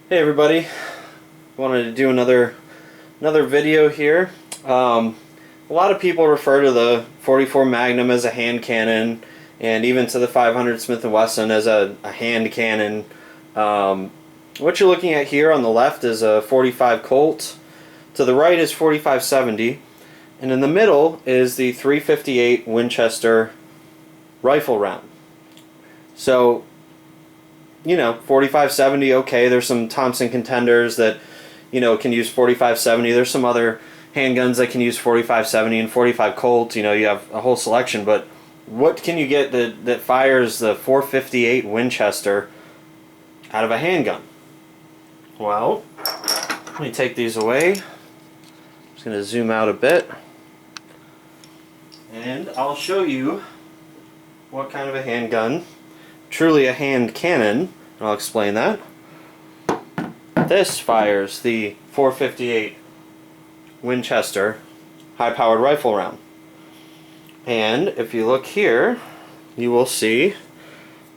Hey everybody, wanted to do another video here. A lot of people refer to the 44 Magnum as a hand cannon, and even to the 500 Smith & Wesson as a hand cannon. What you're looking at here on the left is a 45 Colt. To the right is 45-70, and in the middle is the 358 Winchester rifle round. So, you know, 45-70, okay, there's some Thompson contenders that, you know, can use 45-70. There's some other handguns that can use 45-70 and 45 Colt. You know, you have a whole selection, but what can you get that fires the 458 Winchester out of a handgun? Well, let me take these away. I'm just going to zoom out a bit, and I'll show you what kind of a handgun, truly a hand cannon. I'll explain that. This fires the 458 Winchester high-powered rifle round. And if you look here, you will see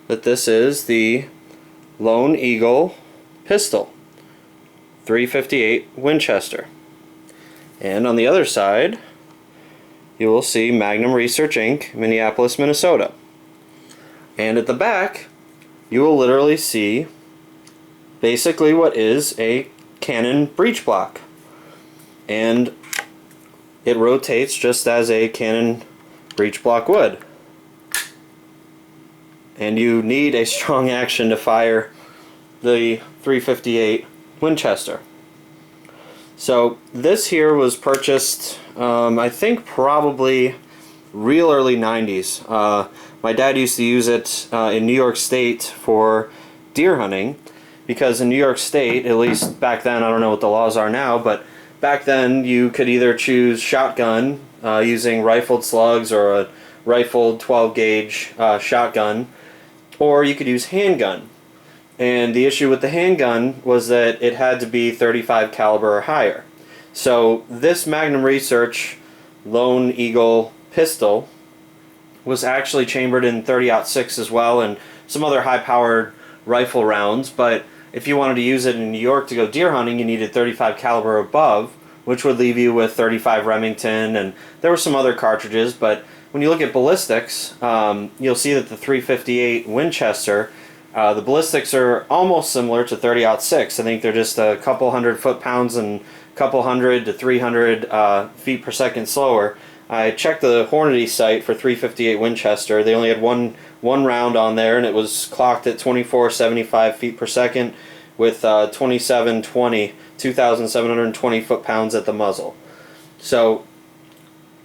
that this is the Lone Eagle pistol, 358 Winchester. And on the other side, you will see Magnum Research Inc., Minneapolis, Minnesota. And at the back, you will literally see basically what is a cannon breech block. And it rotates just as a cannon breech block would. And you need a strong action to fire the 358 Winchester. So this here was purchased, I think probably real early 90s. My dad used to use it in New York State for deer hunting, because in New York State, at least back then, I don't know what the laws are now, but back then you could either choose shotgun using rifled slugs or a rifled 12 gauge shotgun, or you could use handgun. And the issue with the handgun was that it had to be 35 caliber or higher. So this Magnum Research Lone Eagle pistol was actually chambered in 30-06 as well, and some other high-powered rifle rounds. But if you wanted to use it in New York to go deer hunting, you needed 35 caliber above, which would leave you with 35 Remington, and there were some other cartridges. But when you look at ballistics, you'll see that the 358 Winchester, the ballistics are almost similar to 30-06. I think they're just a couple hundred foot-pounds and a couple hundred to 300 feet per second slower. I checked the Hornady site for 358 Winchester. They only had one round on there, and it was clocked at 2475 feet per second with 2720, 2,720 foot-pounds at the muzzle. So,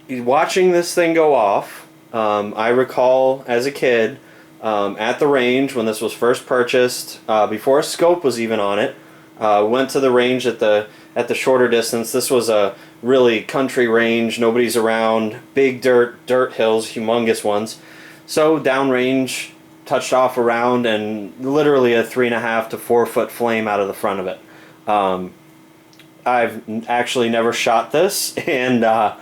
watching this thing go off, I recall as a kid at the range when this was first purchased, before a scope was even on it. Went to the range at the shorter distance. This was a really country range, nobody's around, big dirt hills, humongous ones. So downrange, touched off a round, and literally a 3.5 to 4 foot flame out of the front of it. I've actually never shot this, and I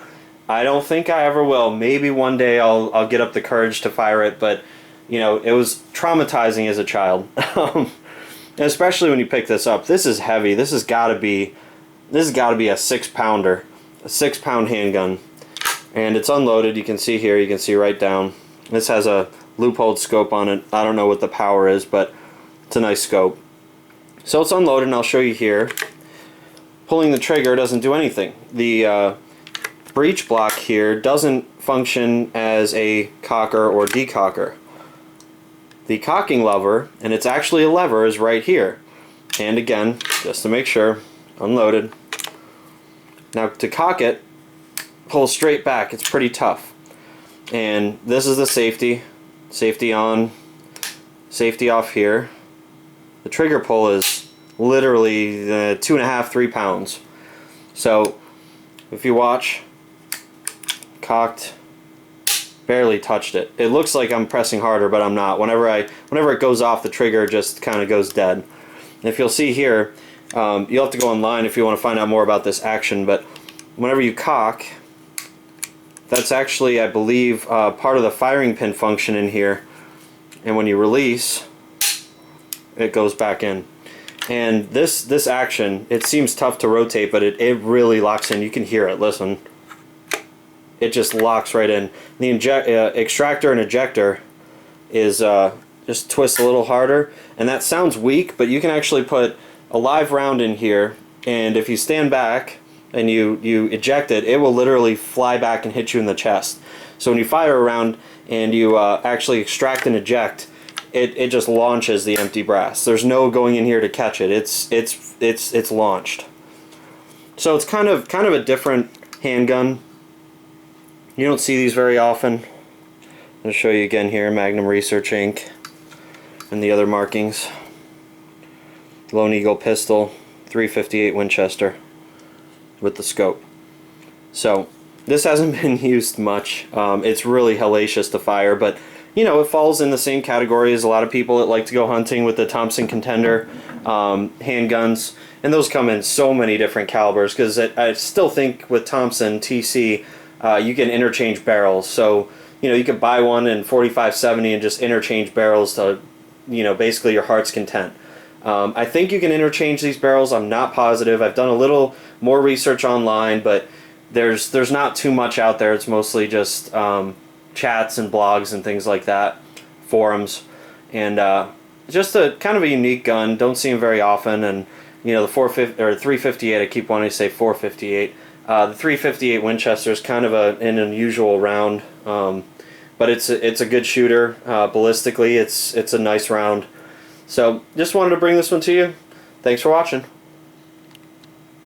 don't think I ever will. Maybe one day I'll get up the courage to fire it, but you know, it was traumatizing as a child. Especially when you pick this up. This is heavy. This has got to be a 6-pounder, a 6-pound handgun, and it's unloaded. You can see here. You can see right down. This has a loopholed scope on it. I don't know what the power is, but it's a nice scope. So it's unloaded, and I'll show you here. Pulling the trigger doesn't do anything. The breech block here doesn't function as a cocker or decocker. The cocking lever, and it's actually a lever, is right here. And again, just to make sure, unloaded. Now to cock it, pull straight back. It's pretty tough. And this is the safety. Safety on, safety off here. The trigger pull is literally 2.5, 3 pounds. So if you watch, cocked, barely touched it. It looks like I'm pressing harder, but I'm not. Whenever it goes off, the trigger just kind of goes dead. And if you'll see here, you'll have to go online if you want to find out more about this action, but whenever you cock, that's actually, I believe, part of the firing pin function in here, and when you release, it goes back in. And this action, it seems tough to rotate, but it really locks in. You can hear it. Listen. It just locks right in. The extractor and ejector is just twist a little harder, and that sounds weak, but you can actually put a live round in here, and if you stand back and you eject it, it will literally fly back and hit you in the chest. So when you fire a round and you actually extract and eject, it just launches the empty brass. There's no going in here to catch it. It's launched. So it's kind of a different handgun. You don't see these very often. I'll show you again here, Magnum Research Inc. and the other markings. Lone Eagle pistol, 358 Winchester with the scope. So this hasn't been used much. It's really hellacious to fire, but you know, it falls in the same category as a lot of people that like to go hunting with the Thompson Contender handguns, and those come in so many different calibers, because I still think with Thompson TC you can interchange barrels. So you know, you could buy one in 45-70 and just interchange barrels to, you know, basically your heart's content. I think you can interchange these barrels. I'm not positive. I've done a little more research online, but there's not too much out there. It's mostly just chats and blogs and things like that, forums, and just a kind of a unique gun. Don't see them very often, and you know, the 450 or 358. I keep wanting to say 458. The 358 Winchester is kind of an unusual round, but it's a good shooter. Ballistically, it's a nice round. So just wanted to bring this one to you. Thanks for watching.